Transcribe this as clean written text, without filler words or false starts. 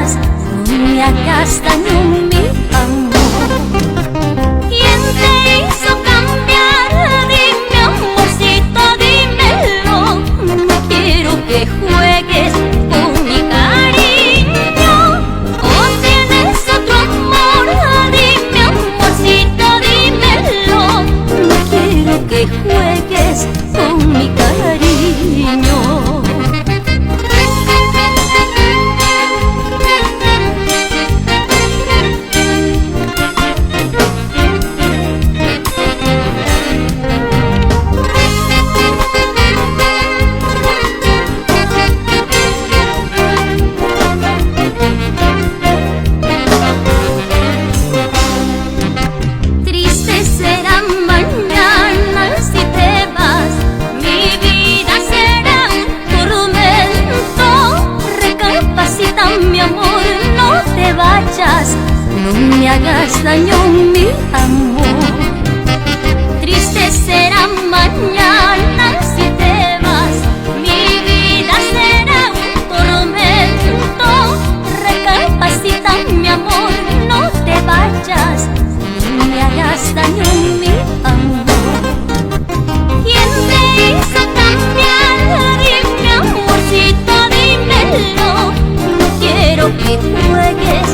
vayas, no me hagas daño, mi amor. ¿Quién te hizo cambiar? Dime, amorcito, dímelo. No quiero que juegues con mi cariño. ¿O tienes otro amor? Dime, amorcito, dímelo. No quiero que juegues con mi cariño. Mi amor, no te vayas, no me hagas daño, mi amor. Triste será mañana si te vas, mi vida será un tormento. Recapacita, mi amor, no te vayas, no me hagas daño, mi amor. ¿Quién te hizo cambiar? Dime, amorcito, dímelo. Quiero que juegues